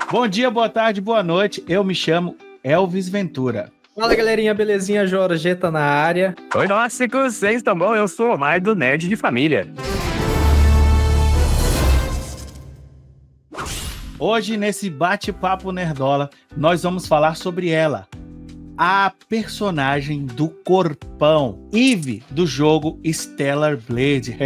Bom dia, boa tarde, boa noite. Eu me chamo Elvis Ventura. Fala, galerinha, belezinha? Jorgeta na área. Oi, nossa, com vocês, tá bom? Eu sou o Omar do Nerd de Família. Hoje, nesse bate-papo nerdola, nós vamos falar sobre ela, a personagem do corpão, Eve, do jogo Stellar Blade.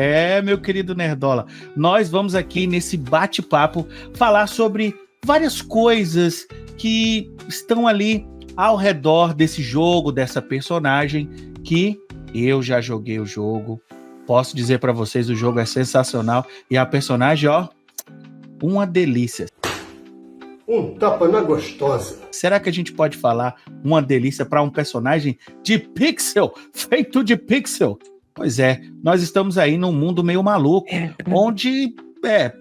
Meu querido nerdola, nós vamos aqui nesse bate-papo falar sobre várias coisas que estão ali ao redor desse jogo, dessa personagem, que eu já joguei o jogo. Posso dizer para vocês, o jogo é sensacional e a personagem, ó, uma delícia. Um tapa na gostosa. Será que a gente pode falar uma delícia para um personagem de pixel, feito de pixel? Pois é, nós estamos aí num mundo meio maluco, onde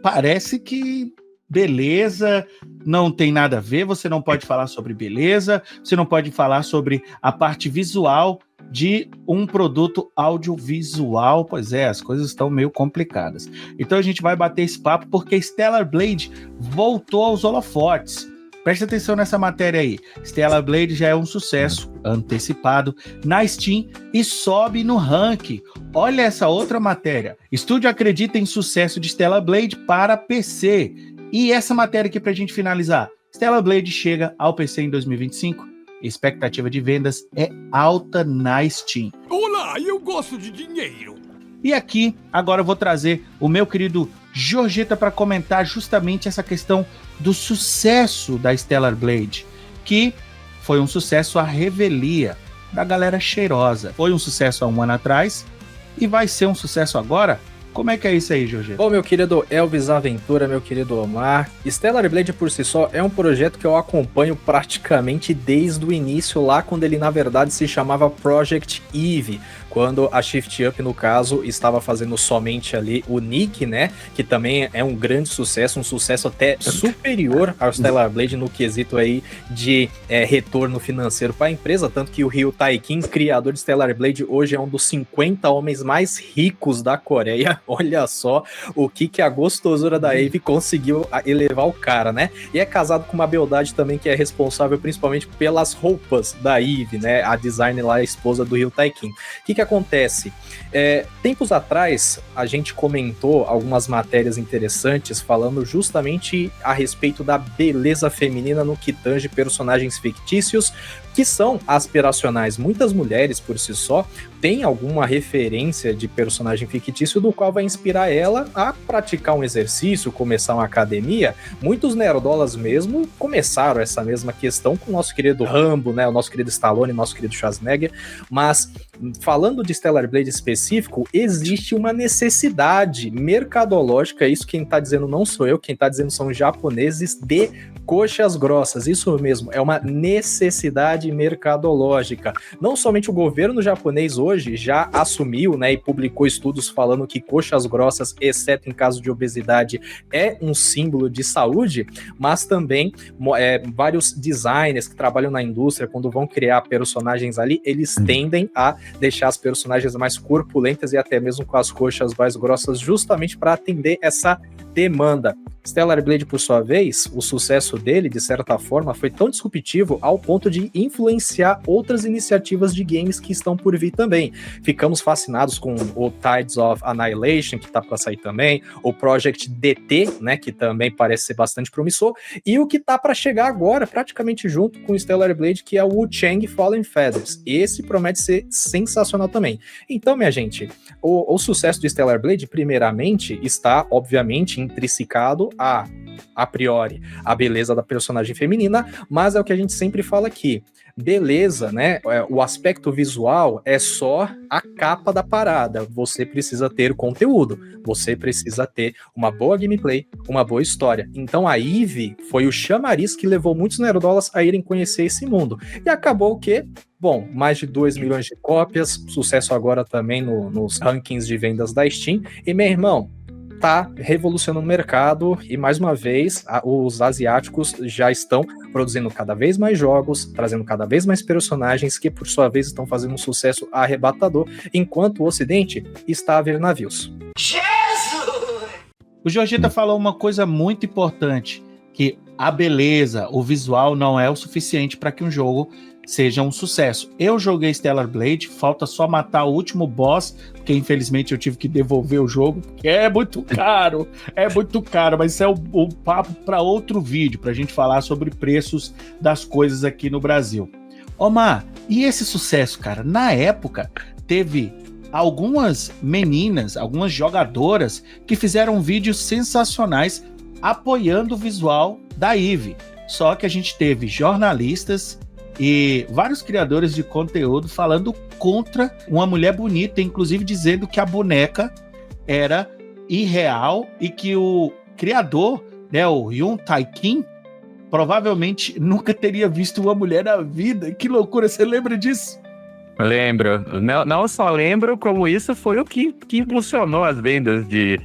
parece que beleza não tem nada a ver, você não pode falar sobre beleza, você não pode falar sobre a parte visual de um produto audiovisual. Pois é, as coisas estão meio complicadas. Então a gente vai bater esse papo porque Stellar Blade voltou aos holofotes. Preste atenção nessa matéria aí. Stellar Blade já é um sucesso antecipado na Steam e sobe no ranking. Olha essa outra matéria. Estúdio acredita em sucesso de Stellar Blade para PC. E essa matéria aqui pra gente finalizar. Stellar Blade chega ao PC em 2025. Expectativa de vendas é alta na Steam. Olá, eu gosto de dinheiro. E aqui, agora eu vou trazer o meu querido Jorgeta para comentar justamente essa questão do sucesso da Stellar Blade, que foi um sucesso à revelia da galera cheirosa. Foi um sucesso há um ano atrás e vai ser um sucesso agora? Como é que é isso aí, Jorge? Bom, meu querido Elvis Aventura, meu querido Omar, Stellar Blade por si só é um projeto que eu acompanho praticamente desde o início, lá quando ele na verdade se chamava Project Eve, quando a Shift Up, no caso, estava fazendo somente ali o Nick, né, que também é um grande sucesso, um sucesso até superior ao Stellar Blade no quesito aí de retorno financeiro para a empresa, tanto que o Ryu Taikin, criador de Stellar Blade, hoje é um dos 50 homens mais ricos da Coreia. Olha só o que a gostosura da Eve conseguiu elevar o cara, né? E é casado com uma beldade também que é responsável principalmente pelas roupas da Eve, né? A designer lá, a esposa do Ryu Taikin. O que acontece? Tempos atrás, a gente comentou algumas matérias interessantes falando justamente a respeito da beleza feminina no que tange personagens fictícios que são aspiracionais. Muitas mulheres, por si só, têm alguma referência de personagem fictício do qual vai inspirar ela a praticar um exercício, começar uma academia. Muitos nerdolas mesmo começaram essa mesma questão com o nosso querido Rambo, né, o nosso querido Stallone, nosso querido Schwarzenegger, mas falando de Stellar Blade específico, existe uma necessidade mercadológica, isso quem tá dizendo não sou eu, quem tá dizendo são japoneses, de coxas grossas, isso mesmo, é uma necessidade mercadológica. Não somente o governo japonês hoje já assumiu, né, e publicou estudos falando que coxas grossas, exceto em caso de obesidade, é um símbolo de saúde, mas também vários designers que trabalham na indústria, quando vão criar personagens ali, eles tendem a deixar as personagens mais corpulentas e até mesmo com as coxas mais grossas, justamente para atender essa demanda. Stellar Blade, por sua vez, o sucesso dele, de certa forma, foi tão disruptivo ao ponto de influenciar outras iniciativas de games que estão por vir também. Ficamos fascinados com o Tides of Annihilation, que tá para sair também, o Project DT, né, que também parece ser bastante promissor, e o que tá para chegar agora, praticamente junto com o Stellar Blade, que é o Wu-Chang Fallen Feathers. Esse promete ser sensacional também. Então, minha gente, o sucesso de Stellar Blade, primeiramente, está, obviamente, intrinsecado a priori, a beleza da personagem feminina, mas é o que a gente sempre fala aqui. Beleza, né? O aspecto visual é só a capa da parada. Você precisa ter conteúdo, você precisa ter uma boa gameplay, uma boa história. Então a Eve foi o chamariz que levou muitos nerdolas a irem conhecer esse mundo. E acabou que, bom, mais de 2 milhões de cópias, sucesso agora também nos rankings de vendas da Steam. E, meu irmão, tá revolucionando o mercado e, mais uma vez, os asiáticos já estão produzindo cada vez mais jogos, trazendo cada vez mais personagens que, por sua vez, estão fazendo um sucesso arrebatador, enquanto o Ocidente está a ver navios. O Jorgeta falou uma coisa muito importante, que a beleza, o visual não é o suficiente para que um jogo seja um sucesso. Eu joguei Stellar Blade, falta só matar o último boss, porque infelizmente eu tive que devolver o jogo, porque é muito caro, mas isso é o papo para outro vídeo, para a gente falar sobre preços das coisas aqui no Brasil. Omar, e esse sucesso, cara? Na época, teve algumas meninas, algumas jogadoras que fizeram vídeos sensacionais apoiando o visual da Eve. Só que a gente teve jornalistas e vários criadores de conteúdo falando contra uma mulher bonita, inclusive dizendo que a boneca era irreal e que o criador, né, o Yoon Tae-kim, provavelmente nunca teria visto uma mulher na vida. Que loucura, você lembra disso? Lembro. Não só lembro, como isso foi o que impulsionou as vendas de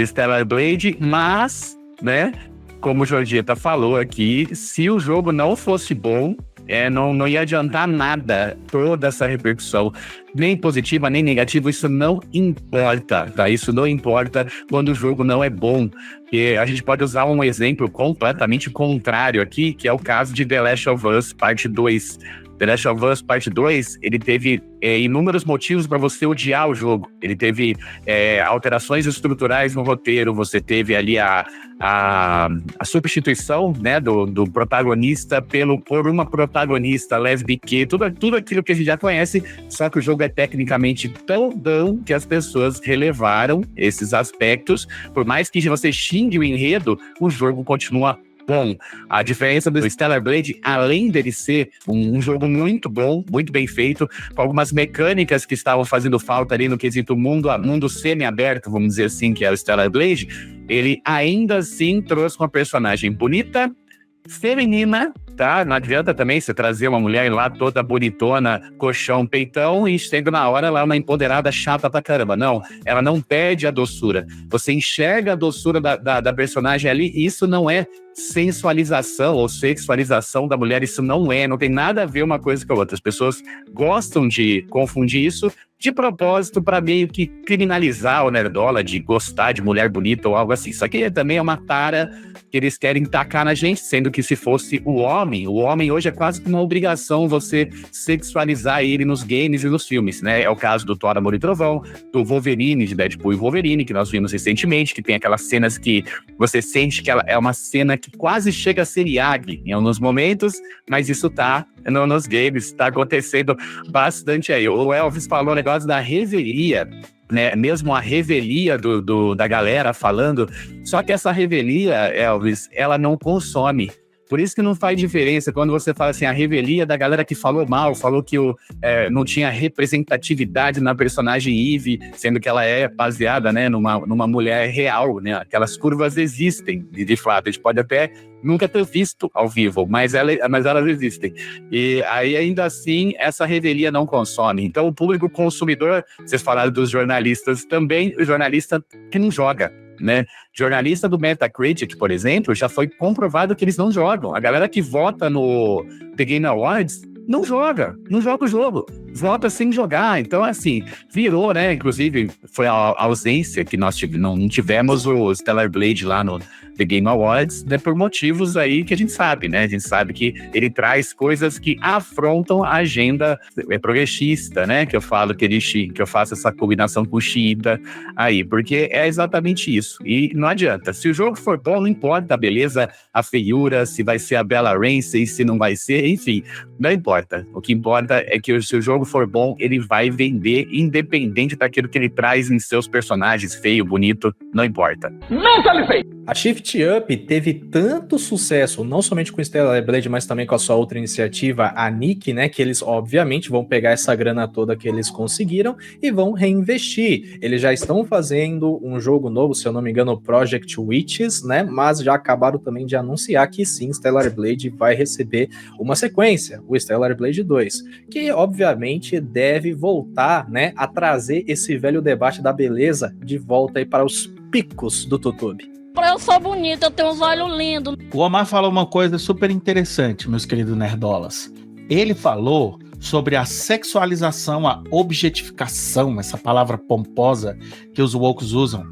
Stellar Blade, mas, né, como o Jorgeta falou aqui, se o jogo não fosse bom, não ia adiantar nada toda essa repercussão, nem positiva, nem negativa, isso não importa, tá? Isso não importa quando o jogo não é bom. E a gente pode usar um exemplo completamente contrário aqui, que é o caso de The Last of Us Parte 2. The Last of Us Parte 2, ele teve inúmeros motivos para você odiar o jogo. Ele teve alterações estruturais no roteiro, você teve ali a substituição, né, do protagonista por uma protagonista lésbica, tudo aquilo que a gente já conhece, só que o jogo é tecnicamente tão bom que as pessoas relevaram esses aspectos. Por mais que você xingue o enredo, o jogo continua bom. A diferença do Stellar Blade, além dele ser um jogo muito bom, muito bem feito, com algumas mecânicas que estavam fazendo falta ali no quesito mundo semi-aberto, vamos dizer assim, que é o Stellar Blade, ele ainda assim trouxe uma personagem bonita, feminina, tá? Não adianta também você trazer uma mulher lá toda bonitona, colchão, peitão, e chega na hora ela é uma empoderada chata pra caramba. Não, ela não perde a doçura. Você enxerga a doçura da personagem ali, e isso não é sensualização ou sexualização da mulher, isso não tem nada a ver uma coisa com a outra. As pessoas gostam de confundir isso de propósito para meio que criminalizar o nerdola de gostar de mulher bonita ou algo assim. Isso aqui também é uma tara que eles querem tacar na gente, sendo que se fosse o homem hoje é quase que uma obrigação você sexualizar ele nos games e nos filmes, né? É o caso do Thor, Amor e Trovão, do Wolverine, de Deadpool e Wolverine, que nós vimos recentemente, que tem aquelas cenas que você sente que ela é uma cena que quase chega a ser Yagi em alguns momentos, mas isso tá nos games, tá acontecendo bastante aí. O Elvis falou o negócio da revelia, né? Mesmo a revelia da galera falando, só que essa revelia, Elvis, ela não consome. Por isso que não faz diferença quando você fala assim, a revelia da galera que falou mal, falou que não tinha representatividade na personagem Eve, sendo que ela é baseada, né, numa mulher real, né? Aquelas curvas existem, de fato. A gente pode até nunca ter visto ao vivo, mas elas existem. E aí, ainda assim, essa revelia não consome. Então, o público consumidor, vocês falaram dos jornalistas também, o jornalista que não joga, né? Jornalista do Metacritic, por exemplo, já foi comprovado que eles não jogam. A galera que vota no The Game Awards não joga o jogo, vota sem jogar. Então, assim, virou, né? Inclusive, foi a ausência que nós não tivemos o Stellar Blade lá no The Game Awards, né, por motivos aí que a gente sabe, né? A gente sabe que ele traz coisas que afrontam a agenda progressista, né? Que eu falo que eu faço essa combinação com o xiita aí, porque é exatamente isso. E não adianta. Se o jogo for bom, não importa a beleza, a feiura, se vai ser a Bella Ramsey, se não vai ser, enfim, não importa. O que importa é que se o jogo for bom, ele vai vender, independente daquilo que ele traz em seus personagens, feio, bonito, não importa. A Shift Up teve tanto sucesso, não somente com Stellar Blade, mas também com a sua outra iniciativa, a Nick, né, que eles obviamente vão pegar essa grana toda que eles conseguiram e vão reinvestir. Eles já estão fazendo um jogo novo, se eu não me engano, Project Witches, né, mas já acabaram também de anunciar que sim, Stellar Blade vai receber uma sequência, o Stellar Blade 2, que obviamente deve voltar, né, a trazer esse velho debate da beleza de volta aí para os picos do YouTube. Eu sou bonita, eu tenho uns olhos lindos. O Omar falou uma coisa super interessante, meus queridos nerdolas. Ele falou sobre a sexualização, a objetificação, essa palavra pomposa que os wokes usam,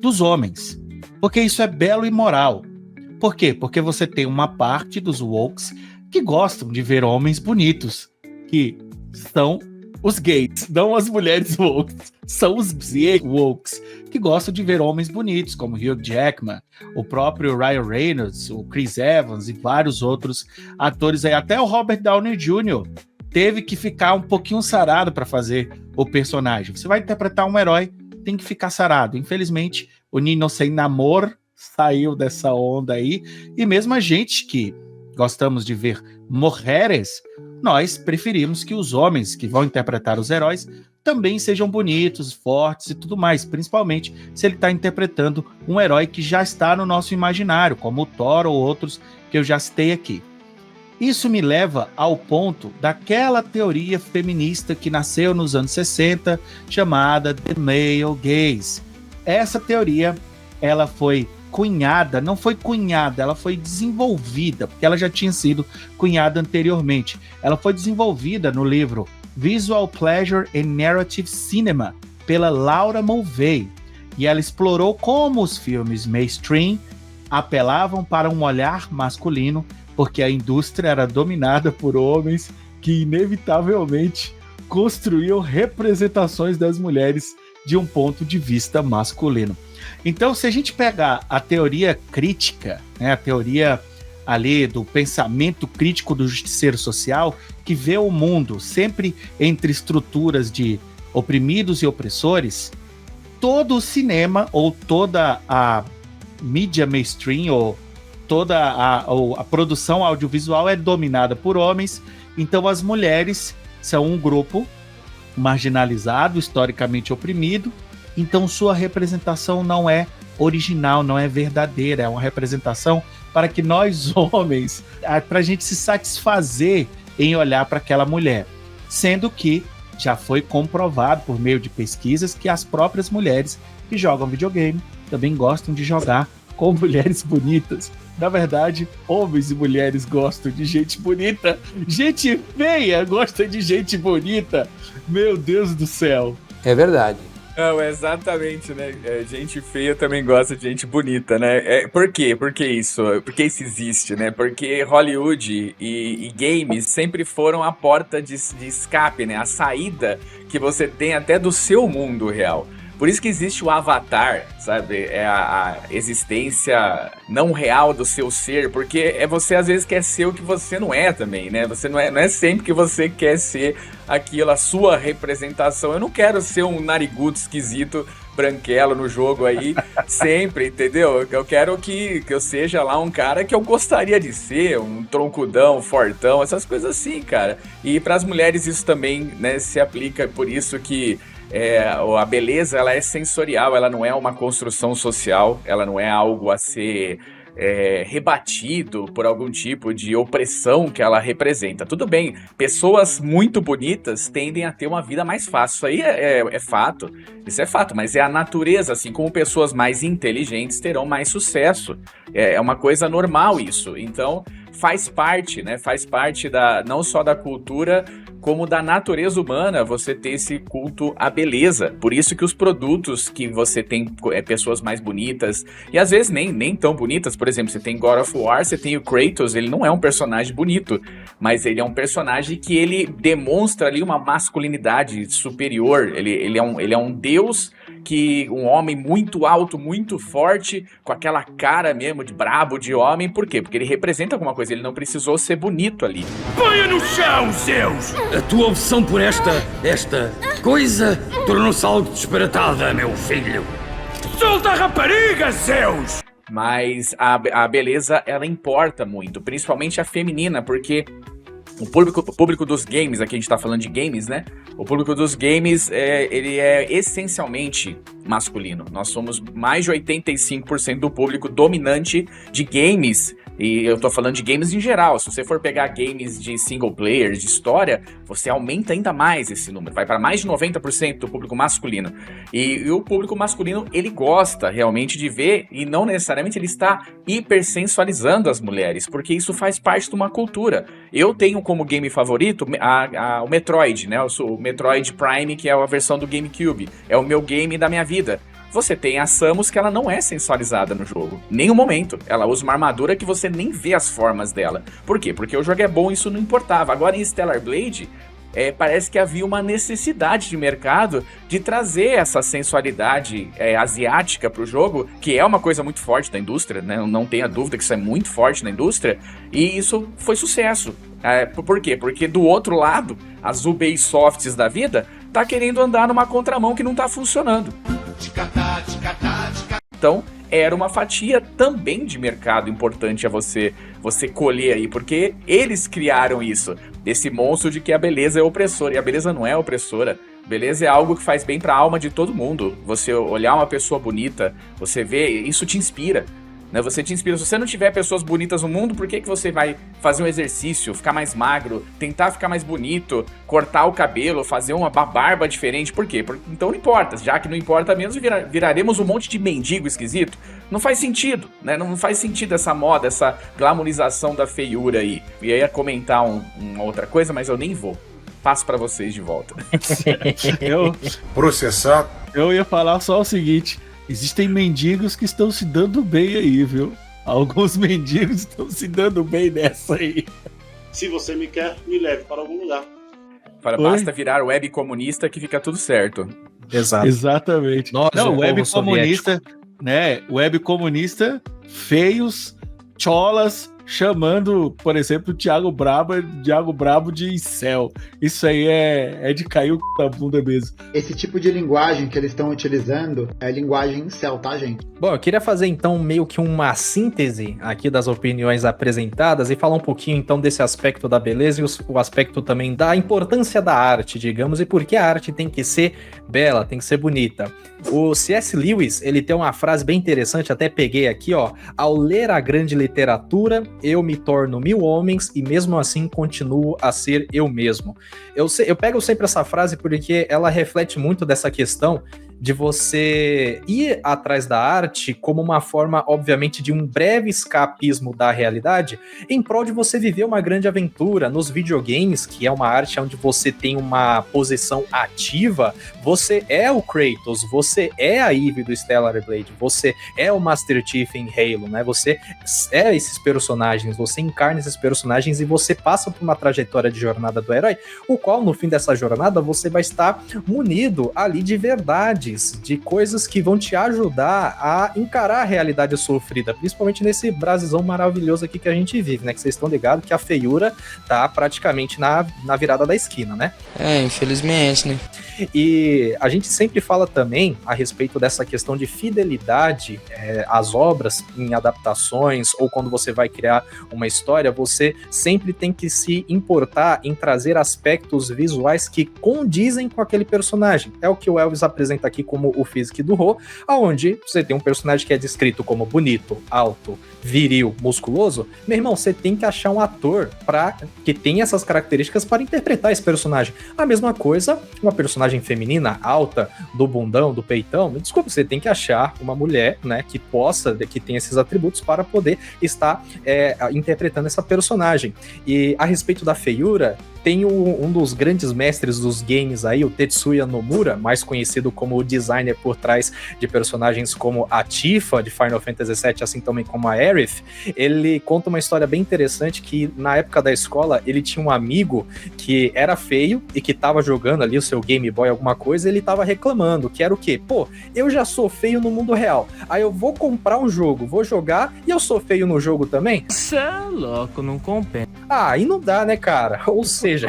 dos homens. Porque isso é belo e moral. Por quê? Porque você tem uma parte dos wokes que gostam de ver homens bonitos, que são os gays, não as mulheres woke, são os wokes, que gostam de ver homens bonitos, como Hugh Jackman, o próprio Ryan Reynolds, o Chris Evans e vários outros atores aí. Até o Robert Downey Jr. teve que ficar um pouquinho sarado para fazer o personagem. Você vai interpretar um herói, tem que ficar sarado. Infelizmente, o Nino Sem Namor saiu dessa onda aí, e mesmo a gente que gostamos de ver mulheres, nós preferimos que os homens que vão interpretar os heróis também sejam bonitos, fortes e tudo mais, principalmente se ele está interpretando um herói que já está no nosso imaginário, como o Thor ou outros que eu já citei aqui. Isso me leva ao ponto daquela teoria feminista que nasceu nos anos 60, chamada The Male Gaze. Essa teoria, ela foi cunhada, não foi cunhada, ela foi desenvolvida, porque ela já tinha sido cunhada anteriormente. Ela foi desenvolvida no livro Visual Pleasure and Narrative Cinema, pela Laura Mulvey, e ela explorou como os filmes mainstream apelavam para um olhar masculino, porque a indústria era dominada por homens que inevitavelmente construíam representações das mulheres de um ponto de vista masculino. Então, se a gente pegar a teoria crítica, né, a teoria ali do pensamento crítico do justiceiro social, que vê o mundo sempre entre estruturas de oprimidos e opressores, todo o cinema ou toda a mídia mainstream ou toda a produção audiovisual é dominada por homens, então as mulheres são um grupo marginalizado, historicamente oprimido, então sua representação não é original, não é verdadeira, é uma representação para que nós homens, para a gente se satisfazer em olhar para aquela mulher, sendo que já foi comprovado por meio de pesquisas que as próprias mulheres que jogam videogame também gostam de jogar com mulheres bonitas. Na verdade, homens e mulheres gostam de gente bonita, gente feia gosta de gente bonita. Meu Deus do céu. É verdade. Não, exatamente, né? Gente feia também gosta de gente bonita, né? Por quê? Por que isso? Por que isso existe, né? Porque Hollywood e games sempre foram a porta de escape, né? A saída que você tem até do seu mundo real. Por isso que existe o avatar, sabe? É a existência não real do seu ser, porque você às vezes quer ser o que você não é também, né? Você não é sempre que você quer ser aquilo, a sua representação. Eu não quero ser um narigudo esquisito, branquelo no jogo aí, sempre, entendeu? Eu quero que eu seja lá um cara que eu gostaria de ser, um troncudão, fortão, essas coisas assim, cara. E para as mulheres isso também, né, se aplica, por isso que a beleza, ela é sensorial, ela não é uma construção social, ela não é algo a ser rebatido por algum tipo de opressão que ela representa. Tudo bem, pessoas muito bonitas tendem a ter uma vida mais fácil, isso aí é fato, isso é fato, mas é a natureza, assim como pessoas mais inteligentes terão mais sucesso, é uma coisa normal isso, então faz parte, né, faz parte não só da cultura, como da natureza humana, você ter esse culto à beleza. Por isso que os produtos que você tem pessoas mais bonitas, e às vezes nem tão bonitas, por exemplo, você tem God of War, você tem o Kratos, ele não é um personagem bonito, mas ele é um personagem que ele demonstra ali uma masculinidade superior, ele é um deus, um homem muito alto, muito forte, com aquela cara mesmo de brabo, de homem. Por quê? Porque ele representa alguma coisa, ele não precisou ser bonito ali. Ponha no chão, Zeus! A tua opção por esta coisa tornou-se algo disparatada, meu filho. Solta a rapariga, Zeus! Mas a beleza, ela importa muito, principalmente a feminina, porque o público dos games, aqui a gente tá falando de games, né? O público dos games, ele é essencialmente masculino. Nós somos mais de 85% do público dominante de games. E eu tô falando de games em geral. Se você for pegar games de single player, de história, você aumenta ainda mais esse número. Vai para mais de 90% do público masculino. E o público masculino, ele gosta realmente de ver, e não necessariamente ele está hipersensualizando as mulheres, porque isso faz parte de uma cultura. Eu tenho como game favorito o Metroid, né? O Metroid Prime, que é a versão do GameCube. É o meu game da minha vida. Você tem a Samus que ela não é sensualizada no jogo. Nenhum momento. Ela usa uma armadura que você nem vê as formas dela. Por quê? Porque o jogo é bom e isso não importava. Agora em Stellar Blade, parece que havia uma necessidade de mercado de trazer essa sensualidade asiática pro jogo, que é uma coisa muito forte da indústria, né? Não tenha dúvida que isso é muito forte na indústria, e isso foi sucesso. Por quê? Porque do outro lado, as Ubisofts da vida tá querendo andar numa contramão que não tá funcionando. Então, era uma fatia também de mercado importante a você colher aí, porque eles criaram isso, esse monstro de que a beleza é opressora, e a beleza não é opressora. Beleza é algo que faz bem pra alma de todo mundo. Você olhar uma pessoa bonita, você vê, isso te inspira. Né, você te inspira. Se você não tiver pessoas bonitas no mundo, por que você vai fazer um exercício, ficar mais magro, tentar ficar mais bonito, cortar o cabelo, fazer uma barba diferente? Por quê? Então não importa. Já que não importa mesmo, viraremos um monte de mendigo esquisito. Não faz sentido, né? Não faz sentido essa moda, essa glamorização da feiura aí. E aí ia comentar uma outra coisa, mas eu nem vou. Passo pra vocês de volta. Eu ia falar só o seguinte: existem mendigos que estão se dando bem aí, viu? Alguns mendigos estão se dando bem nessa aí. Se você me quer, me leve para algum lugar. Basta virar web comunista que fica tudo certo. Exato. Exatamente. Nós, não, web povo comunista, né? Web comunista, feios, cholas, chamando, por exemplo, o Thiago Brabo de incel. Isso aí é de cair o c... da bunda mesmo. Esse tipo de linguagem que eles estão utilizando é linguagem incel, tá, gente? Bom, eu queria fazer então meio que uma síntese aqui das opiniões apresentadas e falar um pouquinho então desse aspecto da beleza e o aspecto também da importância da arte, digamos, e por que a arte tem que ser bela, tem que ser bonita. O C.S. Lewis, ele tem uma frase bem interessante, até peguei aqui, ó: ao ler a grande literatura, eu me torno 1000 homens e mesmo assim continuo a ser eu mesmo. Eu pego sempre essa frase porque ela reflete muito dessa questão de você ir atrás da arte como uma forma, obviamente, de um breve escapismo da realidade, em prol de você viver uma grande aventura. Nos videogames, que é uma arte onde você tem uma posição ativa, você é o Kratos, você é a Eve do Stellar Blade, você é o Master Chief em Halo, né? Você é esses personagens, você encarna esses personagens e você passa por uma trajetória de jornada do herói, o qual, no fim dessa jornada, você vai estar munido ali de verdade, de coisas que vão te ajudar a encarar a realidade sofrida, principalmente nesse Brasilzão maravilhoso aqui que a gente vive, né? Que vocês estão ligados que a feiura tá praticamente na virada da esquina, né? Infelizmente, né? E a gente sempre fala também a respeito dessa questão de fidelidade às obras em adaptações, ou quando você vai criar uma história, você sempre tem que se importar em trazer aspectos visuais que condizem com aquele personagem. É o que o Elvis apresenta aqui como o Physique do Rô, onde você tem um personagem que é descrito como bonito, alto, viril, musculoso. Meu irmão, você tem que achar um ator que tenha essas características para interpretar esse personagem. A mesma coisa, uma personagem feminina, alta, do bundão, do peitão, desculpa, você tem que achar uma mulher, né, que tenha esses atributos para poder estar interpretando essa personagem. E a respeito da feiura, tem um dos grandes mestres dos games aí, o Tetsuya Nomura, mais conhecido como o designer por trás de personagens como a Tifa, de Final Fantasy VII, assim também como a Aerith. Ele conta uma história bem interessante que, na época da escola, ele tinha um amigo que era feio e que tava jogando ali o seu Game Boy, alguma coisa, e ele tava reclamando, que era o quê? Pô, eu já sou feio no mundo real, aí eu vou comprar um jogo, vou jogar, e eu sou feio no jogo também? Cê é louco, não compensa. Ah, aí não dá, né, cara? Ou seja,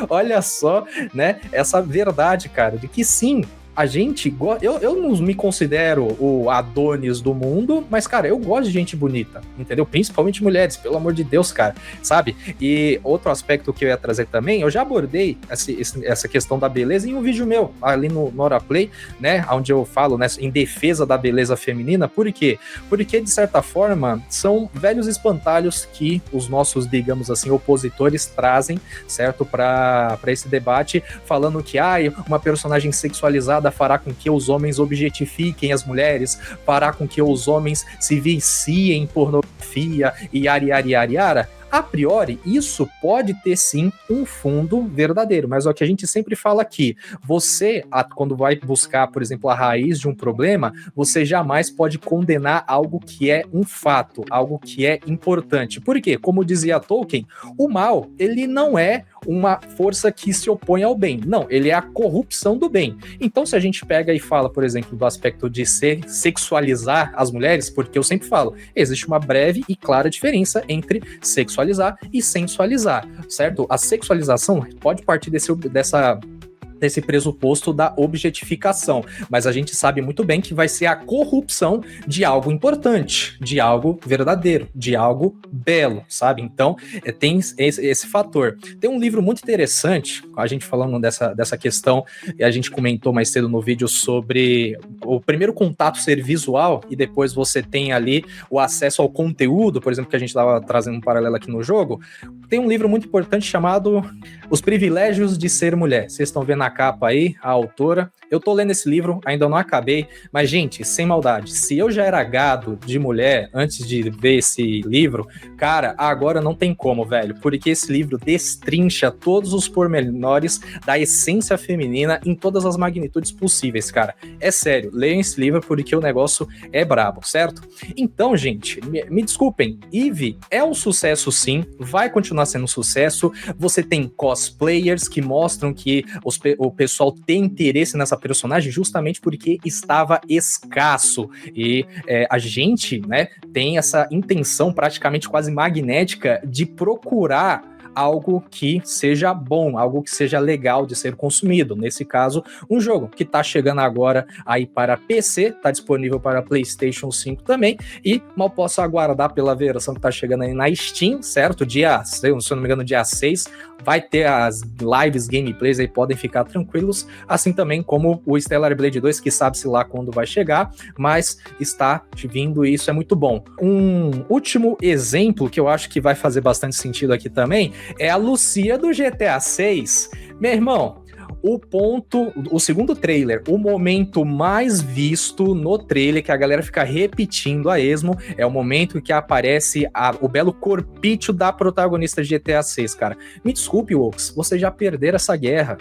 olha só, né, essa verdade, cara, de que sim, a gente eu não me considero o Adonis do mundo, mas, cara, eu gosto de gente bonita, entendeu? Principalmente mulheres, pelo amor de Deus, cara, sabe? E outro aspecto que eu ia trazer também, eu já abordei essa questão da beleza em um vídeo meu, ali no Nora Play, né, onde eu falo, né, em defesa da beleza feminina. Por quê? Porque, de certa forma, são velhos espantalhos que os nossos, digamos assim, opositores trazem, certo? Para esse debate, falando que, uma personagem sexualizada fará com que os homens objetifiquem as mulheres, fará com que os homens se viciem em pornografia e yara. A priori, isso pode ter sim um fundo verdadeiro, mas é o que a gente sempre fala aqui, você, quando vai buscar, por exemplo, a raiz de um problema, você jamais pode condenar algo que é um fato, algo que é importante. Por quê? Como dizia Tolkien, o mal, ele não é uma força que se opõe ao bem. Não, ele é a corrupção do bem. Então, se a gente pega e fala, por exemplo, do aspecto de sexualizar as mulheres, porque eu sempre falo, existe uma breve e clara diferença entre sexualizar e sensualizar, certo? A sexualização pode partir desse pressuposto da objetificação, mas a gente sabe muito bem que vai ser a corrupção de algo importante, de algo verdadeiro, de algo belo, sabe? Então, tem esse fator. Tem um livro muito interessante, a gente falando dessa questão, e a gente comentou mais cedo no vídeo sobre o primeiro contato ser visual, e depois você tem ali o acesso ao conteúdo, por exemplo, que a gente estava trazendo um paralelo aqui no jogo. Tem um livro muito importante chamado Os Privilégios de Ser Mulher. Vocês estão vendo na capa aí, a autora. Eu tô lendo esse livro, ainda não acabei, mas, gente, sem maldade, se eu já era gado de mulher antes de ver esse livro, cara, agora não tem como, velho, porque esse livro destrincha todos os pormenores da essência feminina em todas as magnitudes possíveis, cara. É sério, leiam esse livro porque o negócio é brabo, certo? Então, gente, me desculpem, Eve é um sucesso sim, vai continuar sendo um sucesso, você tem cosplayers que mostram que o pessoal tem interesse nessa personagem justamente porque estava escasso e a gente, né, tem essa intenção praticamente quase magnética de procurar algo que seja bom, algo que seja legal de ser consumido. Nesse caso, um jogo que tá chegando agora aí para PC, tá disponível para PlayStation 5 também, e mal posso aguardar pela versão que tá chegando aí na Steam, certo? Se eu não me engano, dia 6, vai ter as lives, gameplays aí, podem ficar tranquilos, assim também como o Stellar Blade 2, que sabe-se lá quando vai chegar, mas está vindo e isso é muito bom. Um último exemplo que eu acho que vai fazer bastante sentido aqui também é a Lucia do GTA 6. Meu irmão, o segundo trailer, o momento mais visto no trailer, que a galera fica repetindo a esmo, é o momento que aparece o belo corpício da protagonista de GTA 6, cara. Me desculpe, Wox, vocês já perderam essa guerra,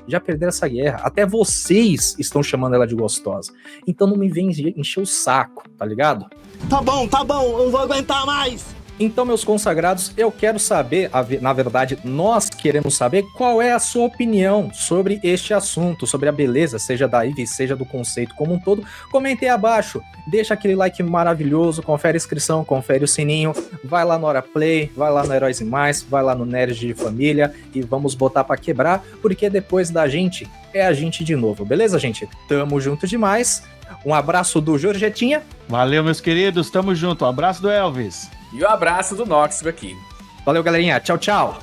até vocês estão chamando ela de gostosa. Então não me vem encher o saco, tá ligado? Tá bom, eu não vou aguentar mais! Então, meus consagrados, eu quero saber, na verdade, nós queremos saber qual é a sua opinião sobre este assunto, sobre a beleza, seja da Eve, seja do conceito como um todo. Comente aí abaixo, deixa aquele like maravilhoso, confere a inscrição, confere o sininho, vai lá no Hora Play, vai lá no Heróis e Mais, vai lá no Nerd de Família e vamos botar pra quebrar, porque depois da gente, é a gente de novo, beleza, gente? Tamo junto demais. Um abraço do Jorgetinha. Valeu, meus queridos, tamo junto. Um abraço do Elvis. E o abraço do Noxo aqui. Valeu, galerinha. Tchau, tchau.